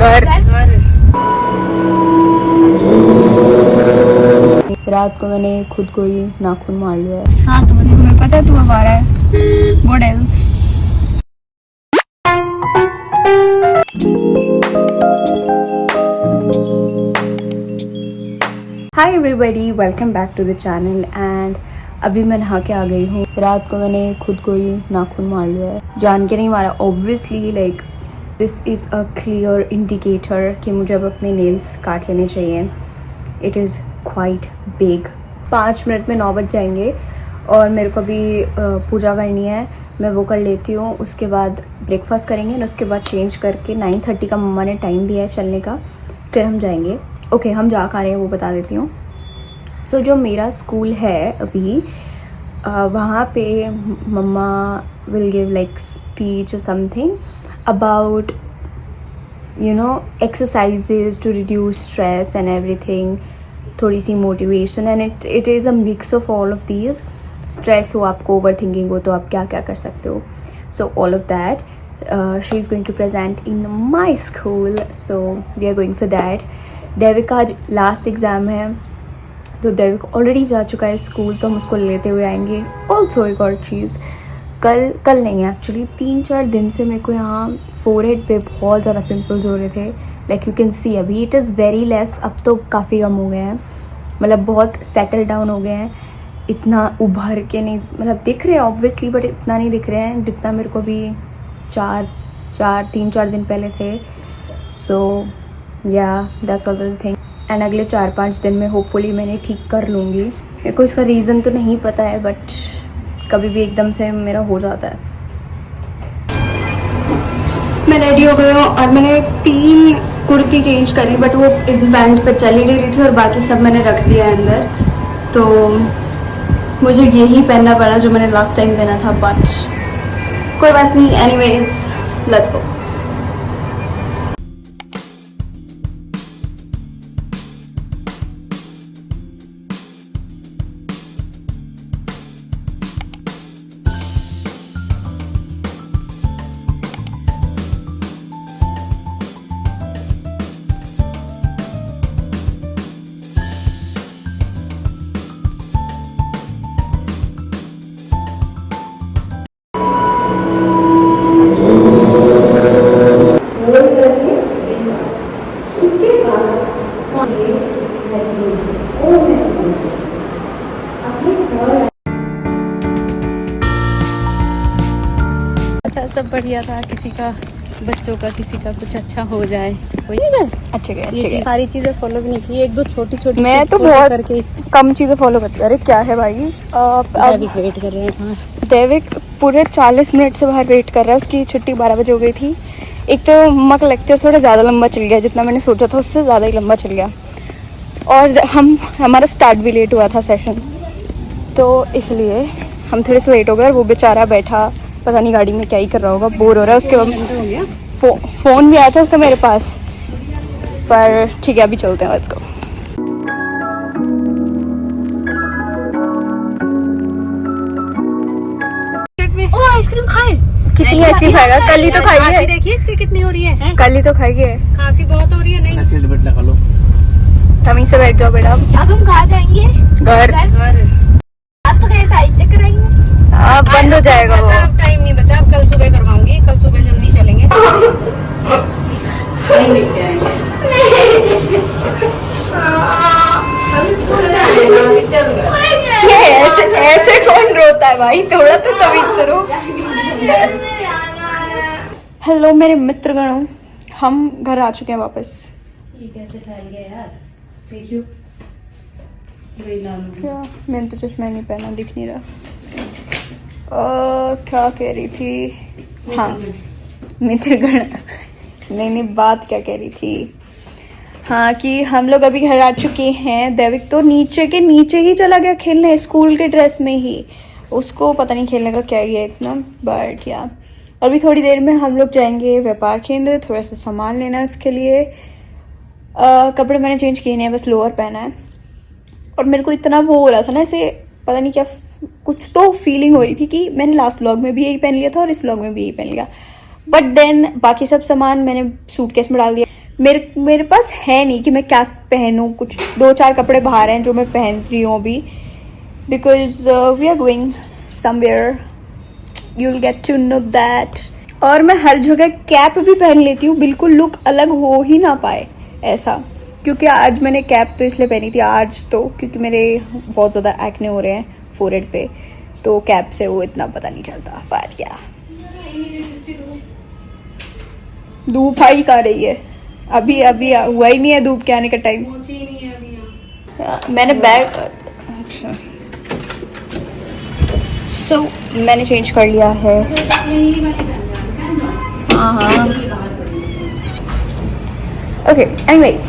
घर रात को मैंने खुद को ही नाखून मार लिया है 7 बजे। तुम्हें पता है तू अब आ रहा है। What else? Hi everybody, welcome back to the channel. And अभी मैं नहा के आ गई हूँ। रात को मैंने खुद को ही नाखून मार लिया है, जान के नहीं मारा obviously. Like this is a clear indicator कि मुझे अब अपने नेल्स काट लेने चाहिए। It is quite big. 5 minute में 9 बज जाएंगे और मेरे को भी पूजा करनी है, मैं वो कर लेती हूँ। उसके बाद ब्रेकफास्ट करेंगे और उसके बाद चेंज करके 9:30 का मम्मा ने टाइम दिया है चलने का, फिर हम जाएंगे। ओके, हम जा कहाँ रहे हैं वो बता देती हूँ। सो जो मेरा स्कूल है अभी वहाँ पे mamma will give like speech something about exercises to reduce stress and everything, थोड़ी सी motivation. And it is a mix of all of these. Stress हो आपको, ओवर थिंकिंग हो, तो आप क्या क्या कर सकते हो। So all of that she is going to present in my school, so we are going for that. Devik का आज लास्ट एग्ज़ाम है, तो देविक ऑलरेडी जा चुका है स्कूल, तो हम उसको लेते हुए आएंगे। ऑल्सो एक और चीज़, कल नहीं एक्चुअली 3-4 दिन से मेरे को यहाँ फोरहेड पे बहुत ज़्यादा पिंपल्स हो रहे थे। लाइक यू कैन सी अभी इट इज़ वेरी लेस, अब तो काफ़ी कम हो गए हैं, मतलब बहुत सेटल डाउन हो गए हैं। इतना उभर के नहीं, मतलब दिख रहे हैं ऑब्वियसली, बट इतना नहीं दिख रहे हैं जितना मेरे को भी 3-4 दिन पहले थे। सो या that's all the thing. And अगले 4-5 दिन में होपफुली मैंने ठीक कर लूँगी। मेरे को इसका रीज़न तो नहीं पता है, बट कभी भी एकदम से मेरा हो जाता है। मैं रेडी हो गई हूँ और मैंने 3 कुर्ती चेंज करी, बट वो एक बैंड पे चली नहीं रही थी और बाकी सब मैंने रख दिया है अंदर। तो मुझे यही पहनना पड़ा जो मैंने लास्ट टाइम पहना था, बट कोई बात नहीं। Anyways let's go. सब बढ़िया था, किसी का बच्चों का किसी का कुछ अच्छा हो जाए। अच्छे सारी चीजें फॉलो भी नहीं की, 1-2 छोटी मैं तो बहुत करके कम चीजें फॉलो करती हूँ। अरे क्या है भाई, देविक वेट कर रहे हैं। देविक पूरे 40 मिनट से बाहर वेट कर रहा है, उसकी छुट्टी 12 बजे हो गई थी। एक तो मक लेक्चर थोड़ा ज़्यादा लंबा चल गया, जितना मैंने सोचा था उससे ज़्यादा ही लंबा चल गया, और हमारा स्टार्ट भी लेट हुआ था सेशन, तो इसलिए हम थोड़े से लेट हो गए। और वो बेचारा बैठा पता नहीं गाड़ी में क्या ही कर रहा होगा, बोर हो रहा है। उसके बाद फ़ोन भी आया था उसका मेरे पास, पर ठीक है अभी चलते हैं, लेट्स गो। आइसक्रीम खाए? कितनी आइसक्रीम खाएगा? कल ही तो खाई है। देखिए इसकी कितनी हो रही है। कल ही तो खाई है। खांसी बहुत हो रही है। नहीं लगा लो, तभी से बैठ जाओ बेटा। अब हम कहाँ जाएंगे? घर। आज तो कहीं साइड चेक कराएंगे। अब बंद हो जाएगा वो। अब टाइम नहीं बचा, अब कल सुबह करवाऊंगी। कल सुबह जल्दी चलेंगे। नहीं लेके आएंगे। ऐसे कौन रोता है भाई, थोड़ा तो तमीज करो। हेलो मेरे मित्रगणों, हम घर आ चुके हैं वापस। ये कैसे फैल गया यार? देखियो क्या, मैंने तो चश्मा नहीं पहना, दिख नहीं रहा। क्या कह रही थी? हाँ मित्रगण, नहीं बात क्या कह रही थी? हाँ कि हम लोग अभी घर आ चुके हैं। देविक तो नीचे ही चला गया खेलने, स्कूल के ड्रेस में ही। उसको पता नहीं खेलने का क्या ही है इतना, बट या अभी थोड़ी देर में हम लोग जाएंगे व्यापार केंद्र, थोड़ा सा सामान लेना है उसके लिए। कपड़े मैंने चेंज किए नहीं, बस लोअर पहना है। और मेरे को इतना वो हो रहा था ना, ऐसे पता नहीं क्या, कुछ तो फीलिंग हो रही थी कि मैंने लास्ट व्लॉग में भी यही पहन लिया था और इस व्लॉग में भी यही पहन लिया, बट देन बाकी सब सामान मैंने सूटकेस में डाल दिया। मेरे पास है नहीं कि मैं क्या पहनूं। कुछ 2-4 कपड़े बाहर हैं जो मैं पहन रही हूँ अभी, because we are going somewhere, you will get to know that. और मैं हर जगह कैप भी पहन लेती हूँ, बिल्कुल लुक अलग हो ही ना पाए ऐसा। क्योंकि आज मैंने कैप तो इसलिए पहनी थी आज तो क्योंकि मेरे बहुत ज़्यादा एक्ने हो रहे हैं फोरहेड पे, तो कैप से वो इतना पता नहीं चलता। पर क्या धूप आई का रही है, अभी हुआ ही नहीं है धूप के आने का टाइम। मैंने बैग सो मैंने चेंज कर लिया है। हाँ ओके एनीवेज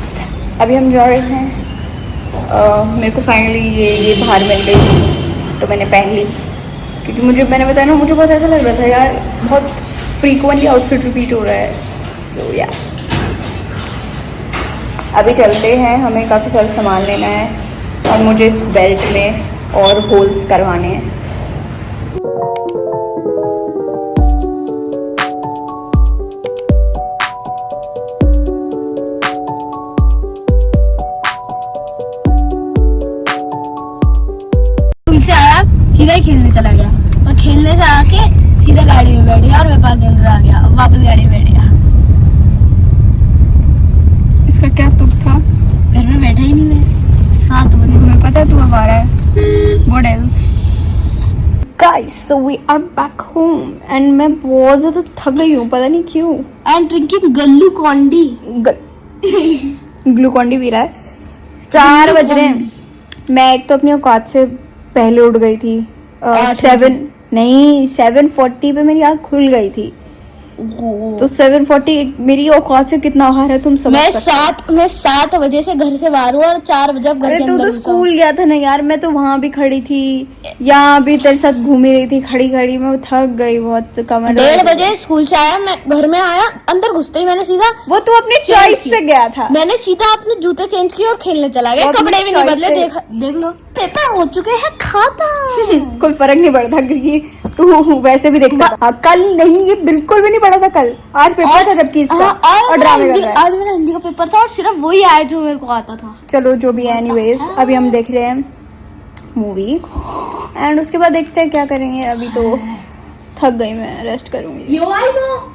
अभी हम जा रहे हैं। मेरे को फाइनली ये बाहर मिल गई तो मैंने पहन ली, क्योंकि मैंने बताया ना, मुझे बहुत ऐसा लग रहा था यार, बहुत फ्रीक्वेंटली आउटफिट रिपीट हो रहा है। सो या अभी चलते हैं, हमें काफ़ी सारा सामान लेना है और मुझे इस बेल्ट में और होल्स करवाने हैं। स्कूल से आया सीधा ही खेलने चला गया और खेलने से आके सीधा गाड़ी में बैठ गया और व्यापार के अंदर आ गया, वापस गाड़ी में बैठ गया। इसका क्या तुक था? घर में बैठा ही नहीं मैं 7 बजे। तुम्हें पता है तू अब आ रहा है। What else? Guys, so we are back home and मैं बहुत ज़्यादा थक गई हूँ, पता नहीं क्यों। I am drinking Gallu candy. Glucon D P रहा है। 4 बज रहे हैं। मैं एक तो अपनी औकात से पहले उठ गई थी। 7:40 पे मेरी आँख खुल गई थी, तो 7:40 मेरी औकात से कितना आहार है तुम समझ सकते हो। मैं 7 बजे से घर से बाहर हुआ और 4 बजे अब घर अरे के तू अंदर तो घुसा। स्कूल गया था ना यार, मैं तो वहां भी खड़ी थी, यहाँ भी तेरे साथ घूमी रही थी खड़ी मैं थक गई बहुत। कमर 1:30 बजे स्कूल से आया, मैं घर में आया, अंदर घुसते ही मैंने सीधा वो तू अपनी चॉइस से गया था। मैंने सीधा अपने जूते चेंज किए और खेलने चला गया, वो अपनी कपड़े भी नहीं choice बदले। से। देख लो पेपर हो चुके हैं, खाता कोई फर्क नहीं पड़ता क्योंकि तू वैसे भी देखता था। कल नहीं, ये बिल्कुल भी नहीं पड़ा था कल, आज पेपर था जबकि इसका, और ड्रामे कर रहा है। आज मेरा हिंदी का पेपर था और सिर्फ वही आया जो मेरे को आता था। चलो जो भी है, एनीवेज अभी हम देख रहे हैं मूवी एंड उसके बाद देखते हैं क्या करेंगे। अभी तो थक गई मैं, रेस्ट करूंगी। यो आई नो